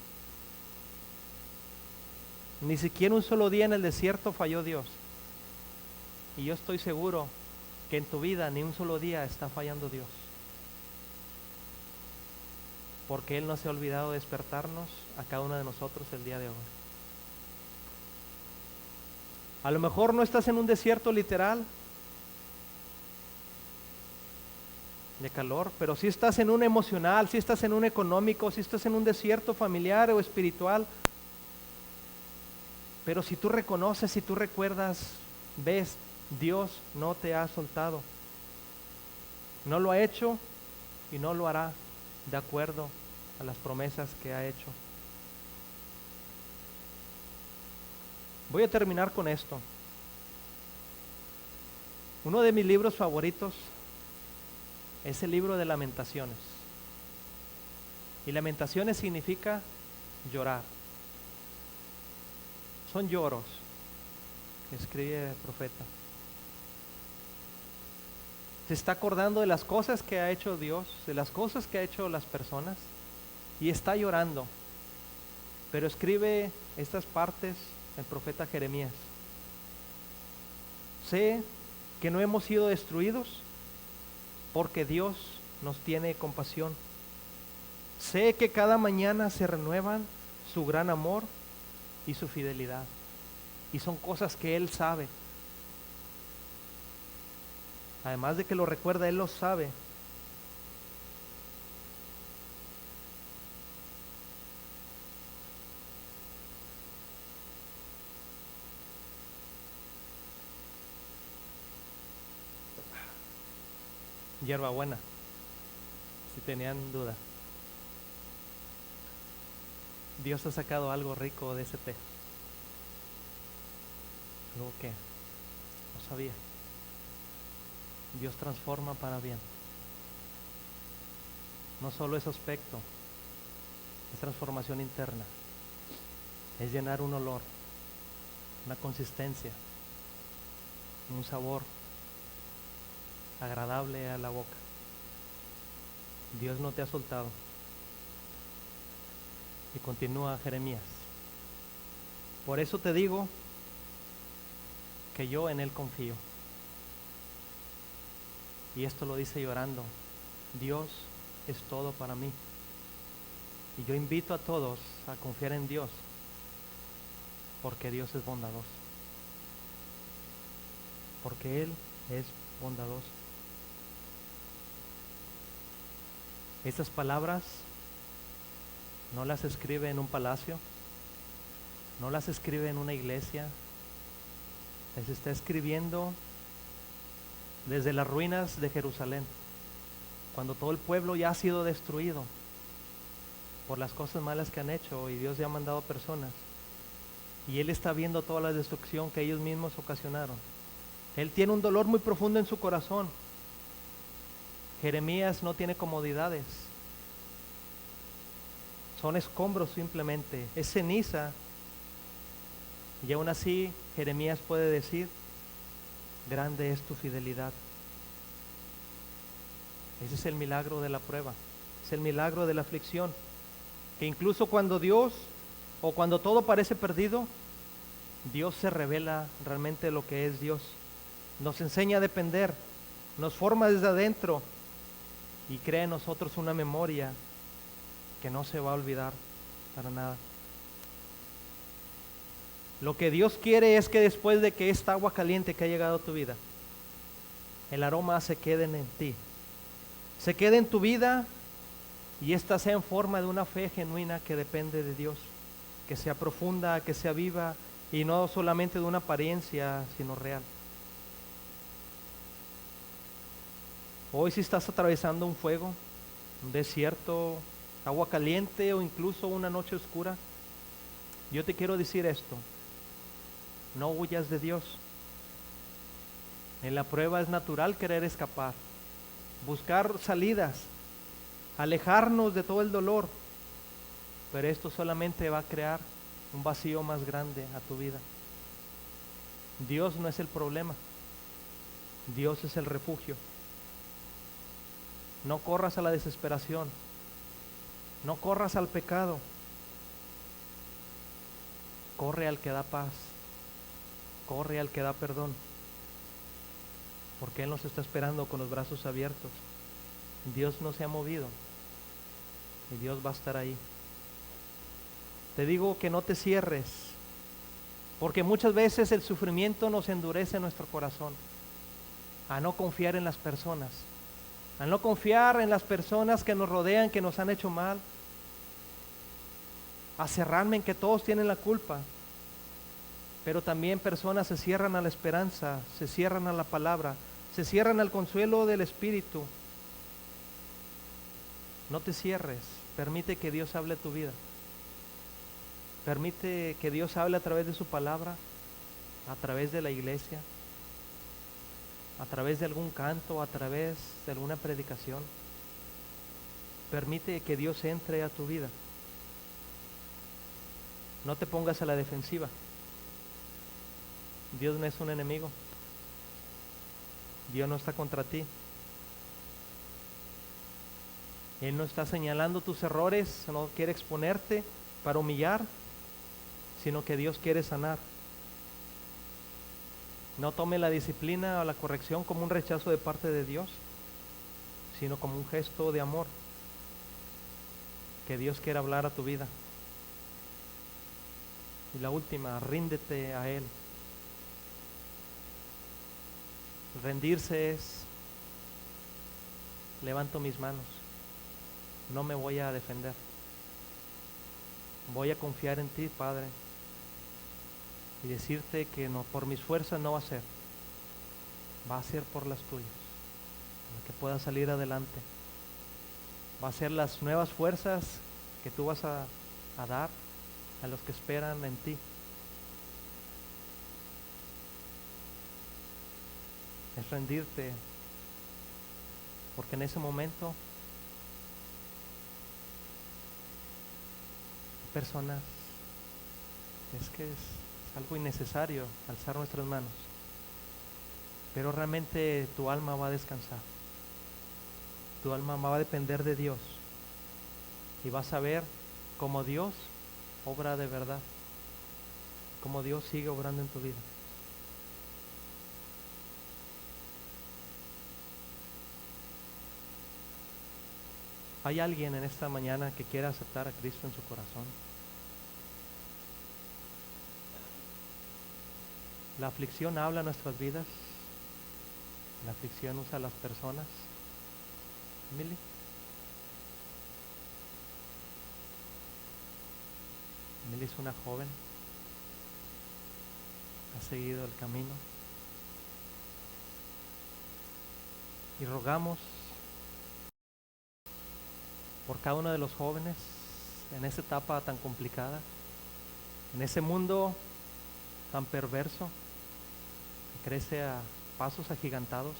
Ni siquiera un solo día en el desierto falló Dios. Y yo estoy seguro que en tu vida ni un solo día está fallando Dios. Porque Él no se ha olvidado de despertarnos a cada uno de nosotros el día de hoy. A lo mejor no estás en un desierto literal de calor, pero si estás en un emocional, si estás en un económico, si estás en un desierto familiar o espiritual. Pero si tú reconoces, si tú recuerdas, ves, Dios no te ha soltado. No lo ha hecho y no lo hará de acuerdo a las promesas que ha hecho. Voy a terminar con esto. Uno de mis libros favoritos es el libro de Lamentaciones. Y Lamentaciones significa llorar. Son lloros que escribe el profeta. Se está acordando de las cosas que ha hecho Dios, de las cosas que ha hecho las personas, y está llorando. Pero escribe estas partes el profeta Jeremías. Sé que no hemos sido destruidos porque Dios nos tiene compasión. Sé que cada mañana se renuevan su gran amor y su fidelidad. Y son cosas que Él sabe. Además de que lo recuerda, Él lo sabe. Hierbabuena, si tenían duda. Dios ha sacado algo rico de ese té. Algo que no sabía. Dios transforma para bien. No solo es aspecto, es transformación interna. Es llenar un olor, una consistencia, un sabor agradable a la boca. Dios no te ha soltado. Y continúa Jeremías. Por eso te digo que yo en Él confío. Y esto lo dice llorando. Dios es todo para mí. Y yo invito a todos a confiar en Dios, porque Dios es bondadoso. Porque Él es bondadoso. Estas palabras no las escribe en un palacio, no las escribe en una iglesia, les está escribiendo desde las ruinas de Jerusalén, cuando todo el pueblo ya ha sido destruido por las cosas malas que han hecho y Dios ya ha mandado personas y Él está viendo toda la destrucción que ellos mismos ocasionaron. Él tiene un dolor muy profundo en su corazón. Jeremías no tiene comodidades, son escombros simplemente, es ceniza, y aún así Jeremías puede decir: grande es tu fidelidad. Ese es el milagro de la prueba, es el milagro de la aflicción, que incluso cuando Dios, o cuando todo parece perdido, Dios se revela realmente lo que es Dios, nos enseña a depender, nos forma desde adentro y crea en nosotros una memoria que no se va a olvidar para nada. Lo que Dios quiere es que después de que esta agua caliente que ha llegado a tu vida, el aroma se quede en ti, se quede en tu vida, y esta sea en forma de una fe genuina que depende de Dios, que sea profunda, que sea viva, y no solamente de una apariencia, sino real. Hoy si estás atravesando un fuego, un desierto, agua caliente o incluso una noche oscura, yo te quiero decir esto: no huyas de Dios. En la prueba es natural querer escapar, buscar salidas, alejarnos de todo el dolor, pero esto solamente va a crear un vacío más grande a tu vida. Dios no es el problema, Dios es el refugio. No corras a la desesperación, no corras al pecado, corre al que da paz, corre al que da perdón, porque Él nos está esperando con los brazos abiertos. Dios no se ha movido y Dios va a estar ahí. Te digo que no te cierres, porque muchas veces el sufrimiento nos endurece nuestro corazón a no confiar en las personas, a no confiar en las personas que nos rodean, que nos han hecho mal, a cerrarme en que todos tienen la culpa. Pero también personas se cierran a la esperanza, se cierran a la palabra, se cierran al consuelo del Espíritu. No te cierres, permite que Dios hable tu vida. Permite que Dios hable a través de su palabra, a través de la iglesia, a través de algún canto, a través de alguna predicación. Permite que Dios entre a tu vida. No te pongas a la defensiva. Dios no es un enemigo. Dios no está contra ti. Él no está señalando tus errores, no quiere exponerte para humillar, sino que Dios quiere sanar. No tome la disciplina o la corrección como un rechazo de parte de Dios, sino como un gesto de amor que Dios quiere hablar a tu vida. Y la última, ríndete a Él. Rendirse es: levanto mis manos, no me voy a defender, voy a confiar en ti, Padre, y decirte que no, por mis fuerzas no va a ser, va a ser por las tuyas, para que puedas salir adelante. Va a ser las nuevas fuerzas que tú vas a dar a los que esperan en ti. Es rendirte, porque en ese momento personas, es algo innecesario alzar nuestras manos, pero realmente tu alma va a descansar, tu alma va a depender de Dios y vas a ver cómo Dios obra de verdad, cómo Dios sigue obrando en tu vida. ¿Hay alguien en esta mañana que quiera aceptar a Cristo en su corazón? La aflicción habla a nuestras vidas. La aflicción usa a las personas. Emily. Emily es una joven. Ha seguido el camino. Y rogamos por cada uno de los jóvenes en esa etapa tan complicada, en ese mundo tan perverso que crece a pasos agigantados,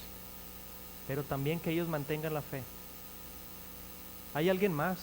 pero también que ellos mantengan la fe. ¿Hay alguien más